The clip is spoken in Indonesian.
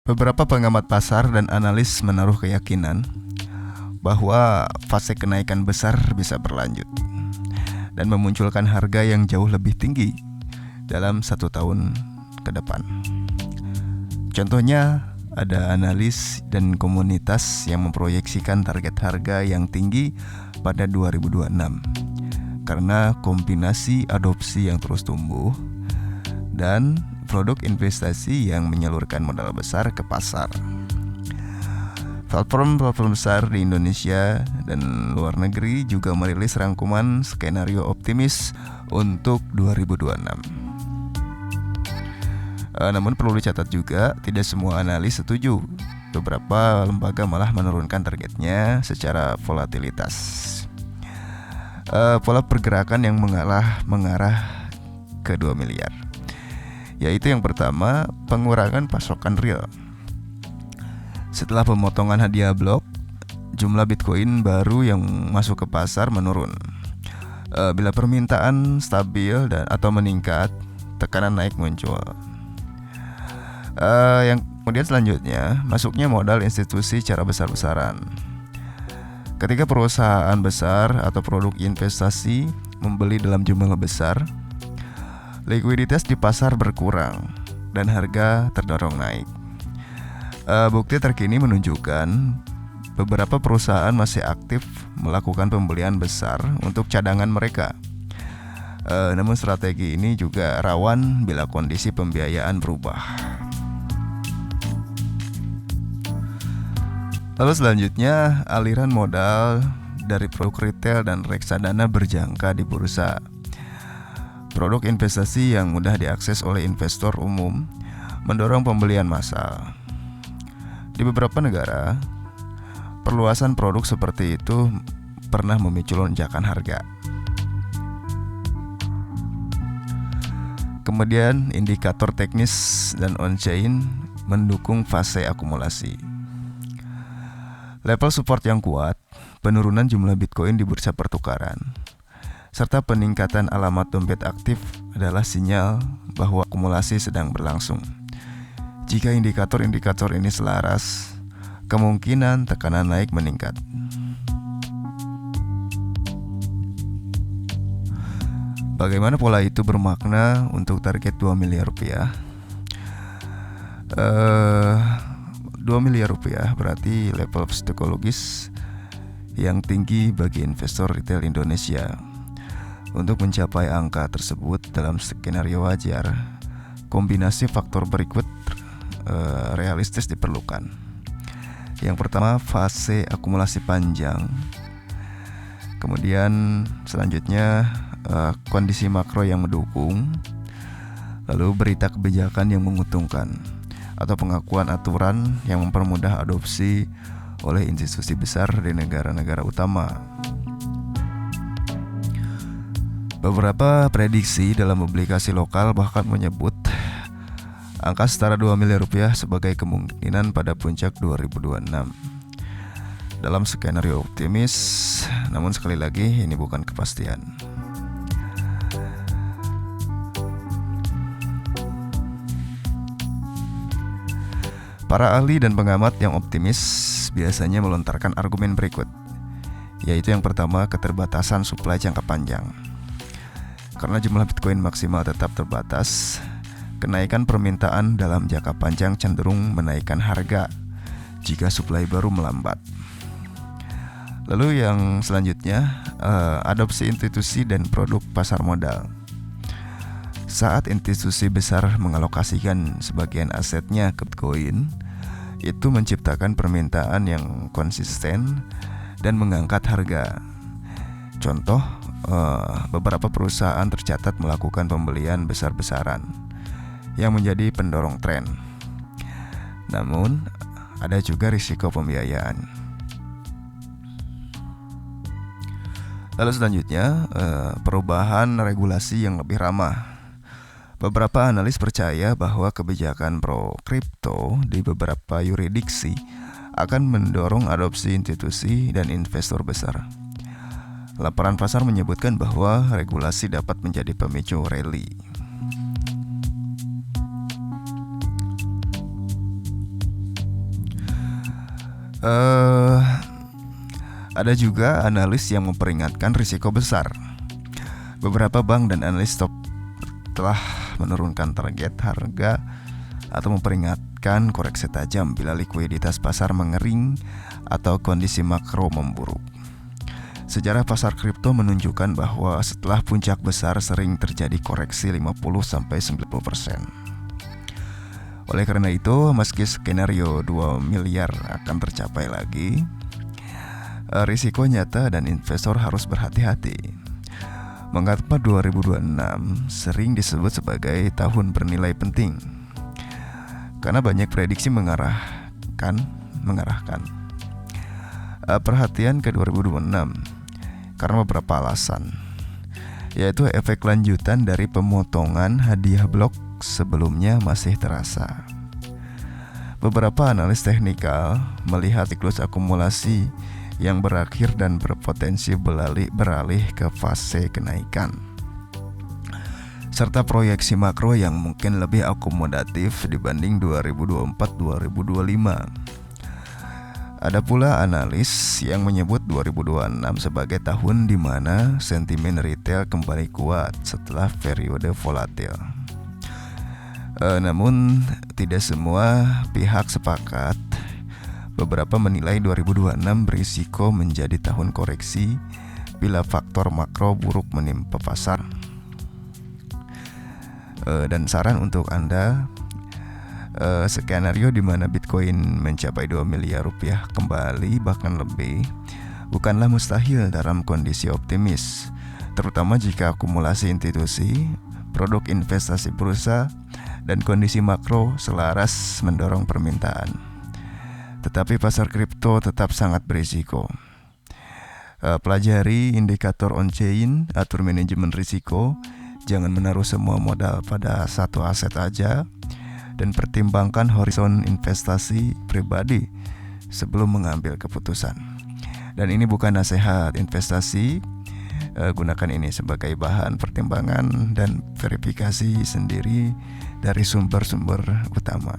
Beberapa pengamat pasar dan analis menaruh keyakinan bahwa fase kenaikan besar bisa berlanjut dan memunculkan harga yang jauh lebih tinggi dalam 1 tahun ke depan. Contohnya, ada analis dan komunitas yang memproyeksikan target harga yang tinggi pada 2026 karena kombinasi adopsi yang terus tumbuh dan produk investasi yang menyalurkan modal besar ke pasar. Platform besar di Indonesia dan luar negeri juga merilis rangkuman skenario optimis untuk 2026. Namun perlu dicatat juga, tidak semua analis setuju. Beberapa lembaga malah menurunkan targetnya secara volatilitas. Pola pergerakan yang mengarah ke 2 miliar, yaitu yang pertama, pengurangan pasokan real. Setelah pemotongan hadiah blok, jumlah Bitcoin baru yang masuk ke pasar menurun. Bila permintaan stabil atau meningkat, tekanan naik muncul. Yang kemudian selanjutnya, masuknya modal institusi secara besar-besaran. Ketika perusahaan besar atau produk investasi membeli dalam jumlah besar, likuiditas di pasar berkurang dan harga terdorong naik. Bukti terkini menunjukkan beberapa perusahaan masih aktif melakukan pembelian besar untuk cadangan mereka. Namun strategi ini juga rawan bila kondisi pembiayaan berubah. Lalu selanjutnya, aliran modal dari produk retail dan reksadana berjangka di bursa. Produk investasi yang mudah diakses oleh investor umum mendorong pembelian massal. Di beberapa negara, perluasan produk seperti itu pernah memicu lonjakan harga. Kemudian, indikator teknis dan on-chain mendukung fase akumulasi. Level support yang kuat, penurunan jumlah Bitcoin di bursa pertukaran, serta peningkatan alamat dompet aktif adalah sinyal bahwa akumulasi sedang berlangsung. Jika indikator-indikator ini selaras, kemungkinan tekanan naik meningkat. Bagaimana pola itu bermakna untuk target 2 miliar rupiah? 2 miliar rupiah berarti level psikologis yang tinggi bagi investor retail Indonesia. Untuk mencapai angka tersebut dalam skenario wajar, kombinasi faktor berikut realistis diperlukan. Yang pertama, fase akumulasi panjang. Kemudian selanjutnya, kondisi makro yang mendukung. Lalu berita kebijakan yang menguntungkan atau pengakuan aturan yang mempermudah adopsi oleh institusi besar di negara-negara utama. Beberapa prediksi dalam publikasi lokal bahkan menyebut angka setara 2 miliar rupiah sebagai kemungkinan pada puncak 2026. Dalam skenario optimis, namun sekali lagi ini bukan kepastian. Para ahli dan pengamat yang optimis biasanya melontarkan argumen berikut, yaitu yang pertama, keterbatasan suplai jangka panjang. Karena jumlah Bitcoin maksimal tetap terbatas, kenaikan permintaan dalam jangka panjang cenderung menaikkan harga jika suplai baru melambat. Lalu yang selanjutnya, adopsi institusi dan produk pasar modal. Saat institusi besar mengalokasikan sebagian asetnya ke Bitcoin, itu menciptakan permintaan yang konsisten dan mengangkat harga. Contoh, beberapa perusahaan tercatat melakukan pembelian besar-besaran yang menjadi pendorong tren. Namun, ada juga risiko pembiayaan. Lalu selanjutnya, perubahan regulasi yang lebih ramah. Beberapa analis percaya bahwa kebijakan pro kripto di beberapa yurisdiksi akan mendorong adopsi institusi dan investor besar. Laporan pasar menyebutkan bahwa regulasi dapat menjadi pemicu rally. Eh, ada juga analis yang memperingatkan risiko besar. Beberapa bank dan analis top telah menurunkan target harga atau memperingatkan koreksi tajam bila likuiditas pasar mengering atau kondisi makro memburuk. Sejarah pasar kripto menunjukkan bahwa setelah puncak besar sering terjadi koreksi 50-90%. Oleh karena itu, meski skenario 2 miliar akan tercapai lagi, risiko nyata dan investor harus berhati-hati. Mengapa 2026 sering disebut sebagai tahun bernilai penting? Karena banyak prediksi mengarahkan perhatian ke 2026 karena beberapa alasan, yaitu efek lanjutan dari pemotongan hadiah blok sebelumnya masih terasa. Beberapa analis teknikal melihat siklus akumulasi yang berakhir dan berpotensi beralih ke fase kenaikan, serta proyeksi makro yang mungkin lebih akomodatif dibanding 2024-2025. Ada pula analis yang menyebut 2026 sebagai tahun di mana sentimen retail kembali kuat setelah periode volatil. Namun tidak semua pihak sepakat. Beberapa menilai 2026 berisiko menjadi tahun koreksi bila faktor makro buruk menimpa pasar. Dan saran untuk Anda, skenario di mana Bitcoin mencapai 2 miliar rupiah kembali bahkan lebih bukanlah mustahil dalam kondisi optimis, terutama jika akumulasi institusi, produk investasi bursa, dan kondisi makro selaras mendorong permintaan. Tetapi pasar kripto tetap sangat berisiko. Pelajari indikator on-chain, atur manajemen risiko, jangan menaruh semua modal pada satu aset aja, dan pertimbangkan horizon investasi pribadi sebelum mengambil keputusan. Dan ini bukan nasihat investasi, gunakan ini sebagai bahan pertimbangan dan verifikasi sendiri dari sumber-sumber utama.